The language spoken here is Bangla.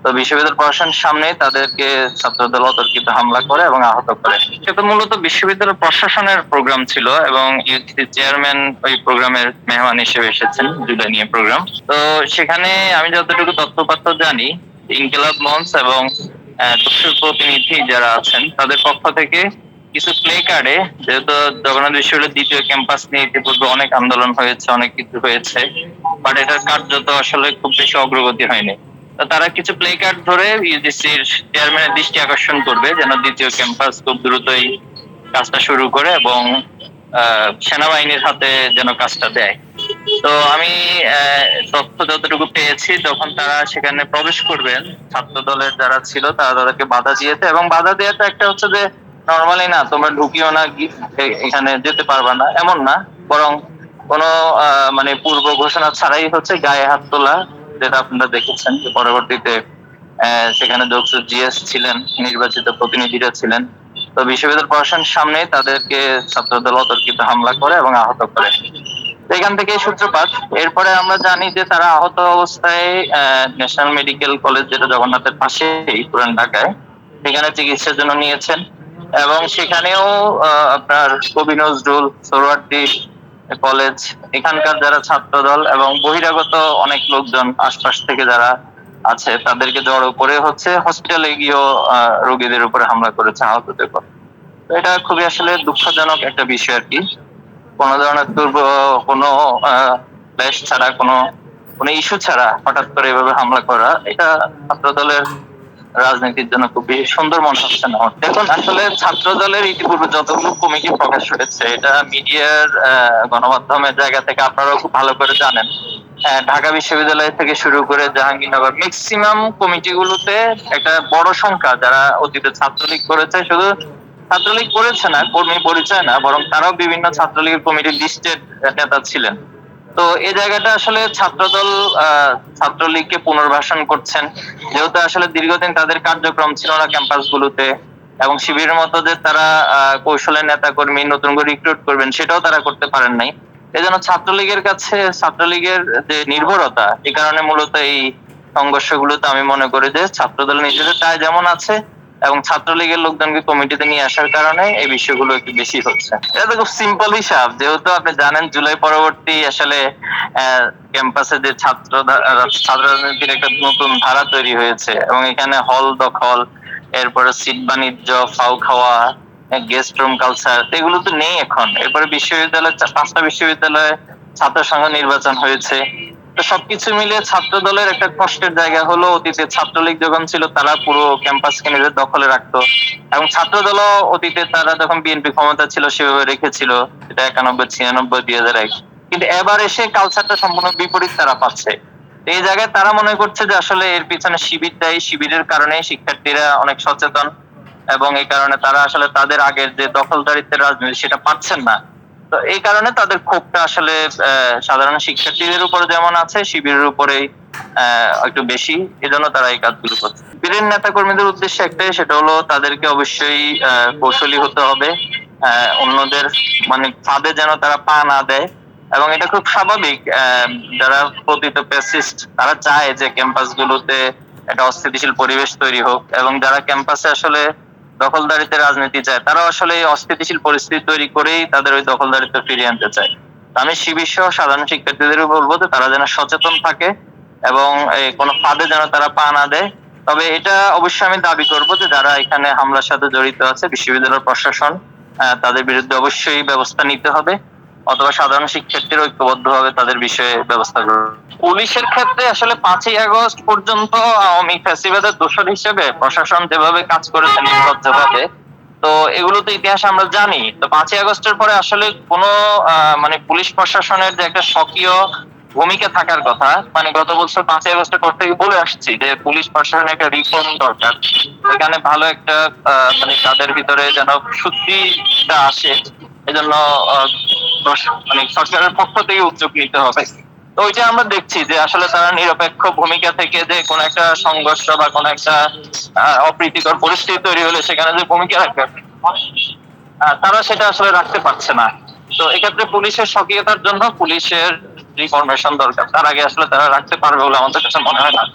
তো বিশ্ববিদ্যালয় প্রশাসনের সামনে তাদেরকে ছাত্রদল অতর্কিত হামলা করে এবং আহত করে। সেটা মূলত বিশ্ববিদ্যালয় প্রশাসনের প্রোগ্রাম ছিল এবং ইউজিসি চেয়ারম্যান ওই প্রোগ্রামের মেহমান হিসেবে এসেছেন, জুলাই নিয়ে প্রোগ্রাম। তো সেখানে আমি যতটুকু তথ্যপাত্র জানি, ইনকিলাব মঞ্চ এবং দস্যুর প্রতিনিধি যারা আছেন তাদের পক্ষ থেকে কিছু প্লে কার্ডে, যেহেতু জগন্নাথ বিশ্ববিদ্যালয়ের দ্বিতীয় ক্যাম্পাস নিয়ে ইতিপূর্বে অনেক আন্দোলন হয়েছে, অনেক কিছু হয়েছে, বাট এটার কার্যত আসলে খুব বেশি অগ্রগতি হয়নি। তো তারা কিছু প্লে কার্ড ধরে ইউজিসির চেয়ারম্যানের দৃষ্টি আকর্ষণ করবে যেন দ্বিতীয় ক্যাম্পাস খুব দ্রুতই কাজটা শুরু করে এবং সেনাবাহিনীর হাতে যেন কাজটা দেয়। তো আমি তথ্য যতটুকু পেয়েছি, যখন তারা সেখানে প্রবেশ করবেন, ছাত্র দলের যারা ছিল তারা তাদেরকে বাধা দিয়েছে এবং বাধা দেওয়াটা একটা হচ্ছে যে নর্মালি না, তোমরা ঢুকিও না, এখানে যেতে পারবা না এমন না, বরং কোনো মানে পূর্ব ঘোষণা ছাড়াই হচ্ছে গায়ে হাত তোলা, যেটা আপনারা দেখেছেন যে পরবর্তীতে সেখানে ডক্টর জিএস ছিলেন, নির্বাচিত প্রতিনিধিরা ছিলেন। তো বিশ্ববিদ্যালয় প্রশাসনের সামনে তাদেরকে ছাত্রদল অতর্কিত হামলা করে এবং আহত করে। এখান থেকে সূত্রপাত। এরপরে আমরা জানি যে তারা আহত অবস্থায় ন্যাশনাল মেডিকেল কলেজ, যেটা জগন্নাথের পাশেই পুরান ঢাকায়, সেখানে চিকিৎসার জন্য নিয়েছেন এবং সেখানেও আপনার কবি নজরুল, সোহরাওয়ার্দী কলেজ, এখানকার যারা ছাত্রদল এবং বহিরাগত অনেক লোকজন আশপাশ থেকে যারা আছে তাদেরকে জড়ো করে হচ্ছে হসপিটালে গিয়েও রোগীদের উপরে হামলা করেছে আহতদের উপর। তো এটা খুবই আসলে দুঃখজনক একটা বিষয় আর কি। কোনো ধরনের কোনো ক্লেশ ছাড়া, কোনো কোনো ইস্যু ছাড়া হঠাৎ করে এভাবে হামলা করা, এটা ছাত্র দলের রাজনীতির জন্য খুব বেশি সুন্দর মনে হচ্ছে না। দেখুন, আসলে ছাত্র দলের ইতিপূর্বে যতগুলো কমিটি প্রকাশ হয়েছে, এটা মিডিয়ার গণমাধ্যমের জায়গা থেকে আপনারাও খুব ভালো করে জানেন। ঢাকা বিশ্ববিদ্যালয় থেকে শুরু করে জাহাঙ্গীরনগর ম্যাক্সিমাম কমিটিগুলোতে একটা বড় সংখ্যা যারা অতীতে ছাত্রলীগ করেছে, শুধু ছাত্রলীগ করেছে না, কর্মী পরিচয় না, বরং তারাও বিভিন্ন ছাত্রলীগের কমিটির লিস্টেড নেতা ছিলেন। তো এই জায়গাটা আসলে ছাত্রদল ছাত্রলীগকে পুনর্বাসন করছেন, যেহেতু আসলে দীর্ঘদিন তাদের কার্যক্রম ছিল না ক্যাম্পাস গুলোতে, এবং শিবিরের মতো যে তারা কৌশলের নেতা কর্মী নতুন করে রিক্রুট করবেন সেটাও তারা করতে পারেন নাই। এজন্য ছাত্রলীগের কাছে ছাত্রলীগের যে নির্ভরতা, এই কারণে মূলত এই সংঘর্ষগুলোতে আমি মনে করি যে ছাত্রদল নিজেদের দায় যেমন আছে এবং ছাত্রলীগের লোকজনকে কমিটিতে নিয়ে আসার কারণে এই বিষয়গুলো একটু বেশি হচ্ছে। এটা তো খুব সিম্পল হিসাব, যেহেতু আপনি জানেন জুলাই পরবর্তী আসলে ক্যাম্পাসে যে ছাত্র রাজনীতির একটা নতুন ধারা তৈরি হয়েছে এবং এখানে হল দখল, এরপরে সিট বাণিজ্য, ফাউ খাওয়া, গেস্ট রুম কালচার, এগুলো তো নেই এখন। এরপরে বিশ্ববিদ্যালয়, 5টা বিশ্ববিদ্যালয়ে ছাত্র সংঘ নির্বাচন হয়েছে। তো সবকিছু মিলিয়ে ছাত্র দলের একটা কষ্টের জায়গা হলো, অতীতে ছাত্রলীগ যখন ছিল তারা পুরো ক্যাম্পাসকে নিজের দখলে রাখতো, এবং ছাত্র দলও অতীতে তারা যখন বিএনপি ক্ষমতা ছিল সেভাবে রেখেছিল, এটা 91, 96, 2001। কিন্তু এবার এসে কালচারটা সম্পূর্ণ বিপরীত তারা পাচ্ছে। এই জায়গায় তারা মনে করছে যে আসলে এর পিছনে শিবির দায়ী, শিবিরের কারণে শিক্ষার্থীরা অনেক সচেতন এবং এই কারণে তারা আসলে তাদের আগের যে দখলদারিত্বের রাজনীতি সেটা পাচ্ছেন না। তো এই কারণে তাদের ক্ষোভটা আসলে সাধারণ শিক্ষার্থীদের উপরে যেমন আছে, শিবিরের উপরেই একটু বেশি, এজন্য তারা এই কাজগুলো করছে। শিবিরের নেতা কর্মীদের উদ্দেশ্যে একটাই, সেটা হলো তাদেরকে অবশ্যই কৌশলী হতে হবে, অন্যদের মানে ফাঁদে যেন তারা পা না দেয়। এবং এটা খুব স্বাভাবিক, যারা পতিত ফ্যাসিস্ট তারা চায় যে ক্যাম্পাস গুলোতে একটা অস্থিতিশীল পরিবেশ তৈরি হোক, এবং যারা ক্যাম্পাসে আসলে দখলদারিত্বের রাজনীতি চায় তারা আসলে অস্থিতিশীল পরিস্থিতি তৈরি করেই তাদের ওই দখলদারিত্ব ফিরিয়ে আনতে চায়। আমি শিবির সহ সাধারণ শিক্ষার্থীদেরও বলবো যে তারা যেন সচেতন থাকে এবং কোনো ফাঁদে যেন তারা পা না দেয়। তবে এটা অবশ্যই আমি দাবি করবো যে যারা এখানে হামলার সাথে জড়িত আছে, বিশ্ববিদ্যালয় প্রশাসন তাদের বিরুদ্ধে অবশ্যই ব্যবস্থা নিতে হবে, অথবা সাধারণ শিক্ষার্থীরা ঐক্যবদ্ধভাবে তাদের বিষয়ে ব্যবস্থা গ্রহণ। পুলিশের ক্ষেত্রে আসলে 5ই আগস্ট পর্যন্ত আওয়ামী ফ্যাসিবাদের দোষর হিসেবে প্রশাসন যেভাবে কাজ করেছে নির্লজ্জভাবে, তো এগুলো তো ইতিহাস আমরা জানি। তো 5ই আগস্টের পরে আসলে কোনো মানে পুলিশ প্রশাসনের যে একটা সক্রিয় ভূমিকা থাকার কথা, মানে গত বছর 5ই আগস্টের পর থেকে বলে আসছি যে পুলিশ প্রশাসনের একটা রিফর্ম দরকার, এখানে ভালো একটা মানে তাদের ভিতরে যেন শুদ্ধিটা আসে, এজন্য মানে সরকারের পক্ষ থেকে উদ্যোগ নিতে হবে। তো ওইটা আমরা দেখছি যে আসলে তারা নিরপেক্ষ ভূমিকা থেকে যে কোন একটা সংঘর্ষ বা কোন একটা অপ্রীতিকর পরিস্থিতি তৈরি হলে সেখানে যে ভূমিকা রাখবে, তারা সেটা আসলে রাখতে পারছে না। তো এক্ষেত্রে পুলিশের সক্রিয়তার জন্য পুলিশের রিফরমেশন দরকার, তার আগে আসলে তারা রাখতে পারবে বলে আমাদের কাছে মনে হয় না।